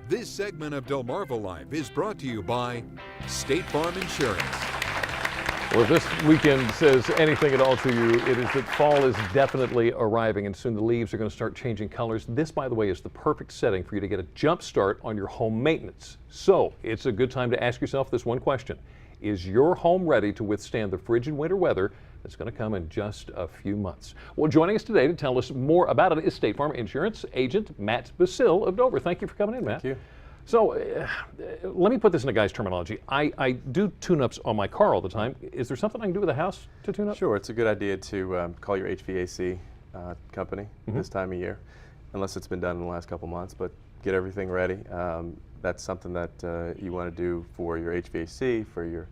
This segment of Delmarva Live is brought to you by State Farm Insurance. Well, if this weekend says anything at all to you, it is that fall is definitely arriving and soon the leaves are going to start changing colors. This, by the way, is the perfect setting for you to get a jump start on your home maintenance. So it's a good time to ask yourself this one question. Is your home ready to withstand the frigid winter weather that's going to come in just a few months? Well, joining us today to tell us more about it is State Farm Insurance agent Matt Basile of Dover. Thank you for coming in, Matt. Thank you. So let me put this in a guy's terminology. I do tune-ups on my car all the time. Is there something I can do with a house to tune up? Sure, it's a good idea to call your HVAC company this time of year, unless it's been done in the last couple months, but get everything ready. That's something that you want to do for your HVAC, for your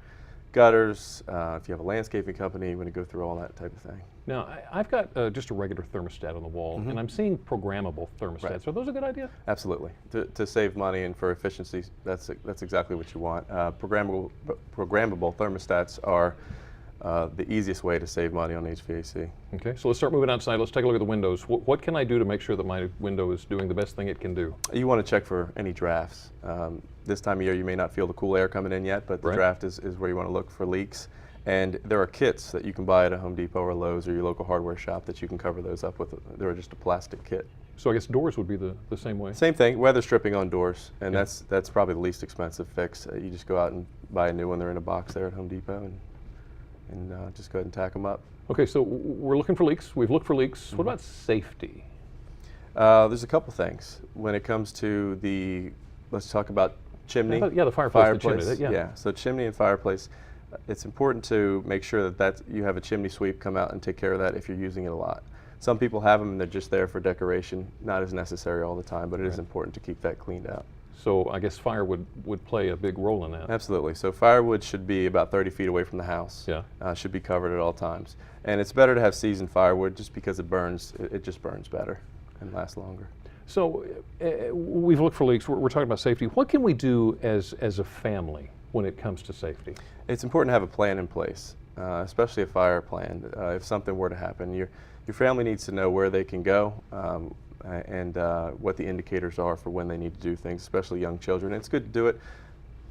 gutters. If you have a landscaping company, you want to go through all that type of thing. Now, I've got just a regular thermostat on the wall, and I'm seeing programmable thermostats. Right. Are those a good idea? Absolutely. To save money and for efficiency, that's exactly what you want. Programmable thermostats are the easiest way to save money on HVAC. Okay, so let's start moving outside. Let's take a look at the windows. What can I do to make sure that my window is doing the best thing it can do? You want to check for any drafts. This time of year you may not feel the cool air coming in yet, but the draft is where you want to look for leaks. And there are kits that you can buy at a Home Depot or Lowe's or your local hardware shop that you can cover those up with. They're just a plastic kit. So I guess doors would be the same way? Same thing, weather stripping on doors, and that's probably the least expensive fix. You just go out and buy a new one. They're in a box there at Home Depot, and just go ahead and tack them up. Okay, so we're looking for leaks. We've looked for leaks. What about safety? There's a couple things. When it comes to let's talk about chimney. Yeah, the fireplace. The chimney, yeah, so chimney and fireplace. It's important to make sure that you have a chimney sweep come out and take care of that if you're using it a lot. Some people have them and they're just there for decoration, not as necessary all the time, but it is important to keep that cleaned out. So I guess firewood would play a big role in that. Absolutely. So firewood should be about 30 feet away from the house. Yeah. Should be covered at all times. And it's better to have seasoned firewood just because it burns. It just burns better and lasts longer. So we've looked for leaks. We're talking about safety. What can we do as a family when it comes to safety? It's important to have a plan in place, especially a fire plan. If something were to happen, your family needs to know where they can go and what the indicators are for when they need to do things, especially young children. It's good to do it.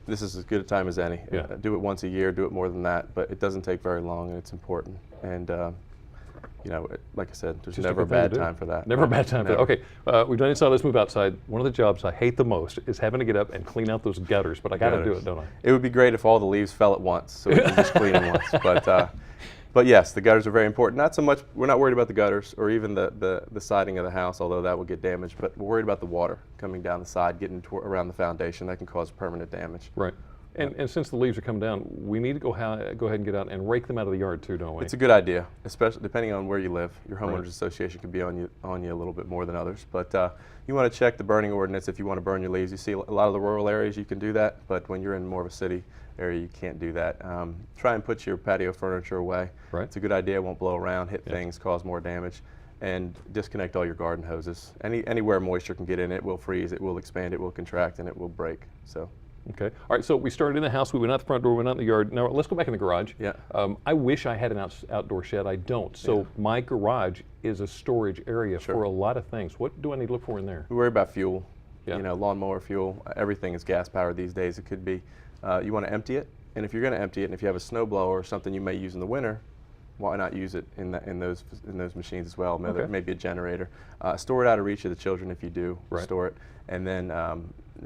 This is as good a time as any. Yeah. Do it once a year, do it more than that, but it doesn't take very long and it's important. And you know, like I said, there's never a bad time for that. Never a bad time for that. Okay, we've done inside, let's move outside. One of the jobs I hate the most is having to get up and clean out those gutters, but I gotta do it, don't I? It would be great if all the leaves fell at once, so we can just clean them once. But yes, the gutters are very important. Not so much, we're not worried about the gutters or even the siding of the house, although that will get damaged, but we're worried about the water coming down the side, getting around the foundation. That can cause permanent damage. Right. And since the leaves are coming down, we need to go ahead and get out and rake them out of the yard too, don't we? It's a good idea, especially depending on where you live. Your homeowners association can be on you a little bit more than others. But you want to check the burning ordinance if you want to burn your leaves. You see a lot of the rural areas you can do that, but when you're in more of a city area, you can't do that. Try and put your patio furniture away. Right. It's a good idea. It won't blow around, hit things, cause more damage. And disconnect all your garden hoses. Anywhere moisture can get in, it will freeze, it will expand, it will contract, and it will break. So. Okay. All right. So we started in the house. We went out the front door. We went out in the yard. Now let's go back in the garage. Yeah. I wish I had an outdoor shed. I don't. So my garage is a storage area for a lot of things. What do I need to look for in there? We worry about fuel. Yeah. You know, lawnmower fuel. Everything is gas powered these days. It could be. You want to empty it, and if you're going to empty it, and if you have a snow blower or something you may use in the winter, why not use it in those machines as well? Maybe a generator. Store it out of reach of the children if you do store it, and then.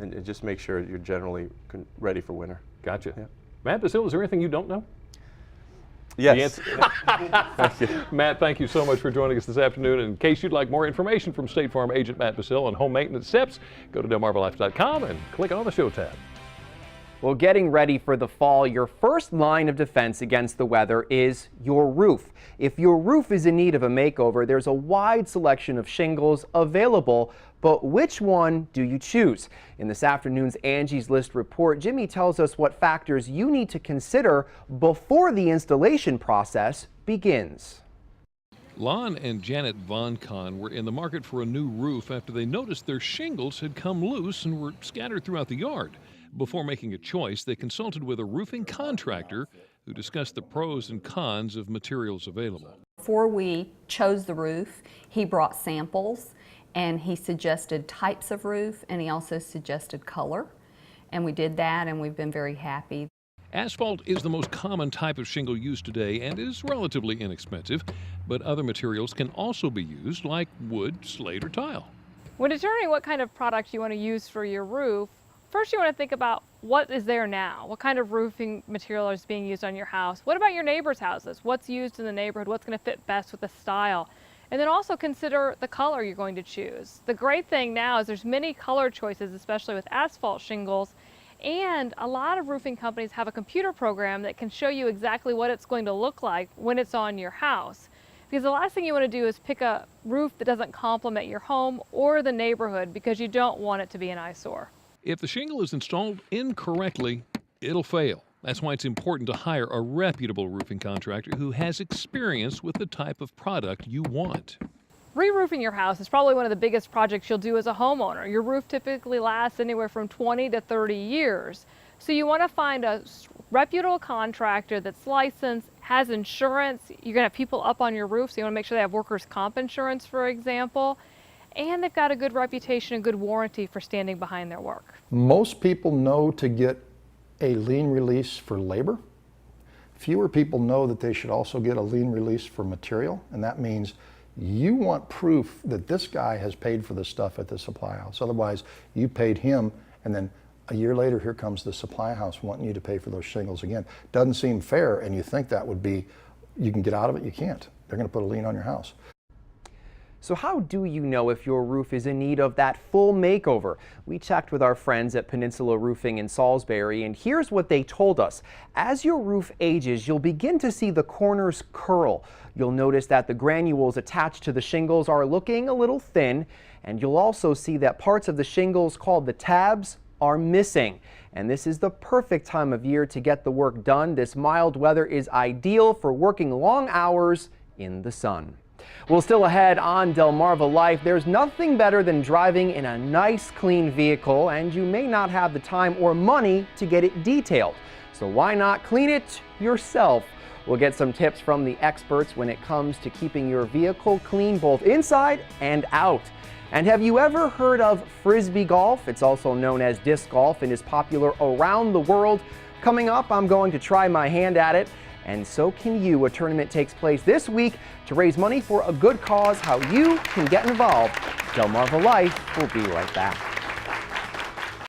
And just make sure you're generally ready for winter. Gotcha. Yeah. Matt Basile, is there anything you don't know? Yes. Thank you. Matt, thank you so much for joining us this afternoon. In case you'd like more information from State Farm agent Matt Basile on home maintenance steps, go to delmarvalife.com and click on the show tab. Well, getting ready for the fall, your first line of defense against the weather is your roof. If your roof is in need of a makeover, there's a wide selection of shingles available, but which one do you choose? In this afternoon's Angie's List report, Jimmy tells us what factors you need to consider before the installation process begins. Lon and Janet Von Kahn were in the market for a new roof after they noticed their shingles had come loose and were scattered throughout the yard. Before making a choice, they consulted with a roofing contractor who discussed the pros and cons of materials available. Before we chose the roof, he brought samples And he suggested types of roof, and he also suggested color. And we did that, and we've been very happy. Asphalt is the most common type of shingle used today and is relatively inexpensive, but other materials can also be used like wood, slate, or tile. When determining what kind of product you want to use for your roof, first you want to think about what is there now. What kind of roofing material is being used on your house? What about your neighbors' houses? What's used in the neighborhood? What's going to fit best with the style? And then also consider the color you're going to choose. The great thing now is there's many color choices, especially with asphalt shingles, and a lot of roofing companies have a computer program that can show you exactly what it's going to look like when it's on your house. Because the last thing you want to do is pick a roof that doesn't complement your home or the neighborhood, because you don't want it to be an eyesore. If the shingle is installed incorrectly, it'll fail. That's why it's important to hire a reputable roofing contractor who has experience with the type of product you want. Re-roofing your house is probably one of the biggest projects you'll do as a homeowner. Your roof typically lasts anywhere from 20 to 30 years. So you want to find a reputable contractor that's licensed, has insurance. You're going to have people up on your roof, so you want to make sure they have workers' comp insurance, for example. And they've got a good reputation and good warranty for standing behind their work. Most people know to get a lien release for labor. Fewer people know that they should also get a lien release for material, and that means you want proof that this guy has paid for the stuff at the supply house. Otherwise, you paid him, and then a year later, here comes the supply house wanting you to pay for those shingles again. Doesn't seem fair, and you think that would be, you can get out of it, you can't. They're gonna put a lien on your house. So how do you know if your roof is in need of that full makeover? We checked with our friends at Peninsula Roofing in Salisbury, and here's what they told us. As your roof ages, you'll begin to see the corners curl. You'll notice that the granules attached to the shingles are looking a little thin, and you'll also see that parts of the shingles called the tabs are missing. And this is the perfect time of year to get the work done. This mild weather is ideal for working long hours in the sun. Well, still ahead on Delmarva Life, there's nothing better than driving in a nice, clean vehicle, and you may not have the time or money to get it detailed. So why not clean it yourself? We'll get some tips from the experts when it comes to keeping your vehicle clean both inside and out. And have you ever heard of Frisbee golf? It's also known as disc golf and is popular around the world. Coming up, I'm going to try my hand at it. And so can you. A tournament takes place this week to raise money for a good cause. How you can get involved. Delmarva Life will be right back.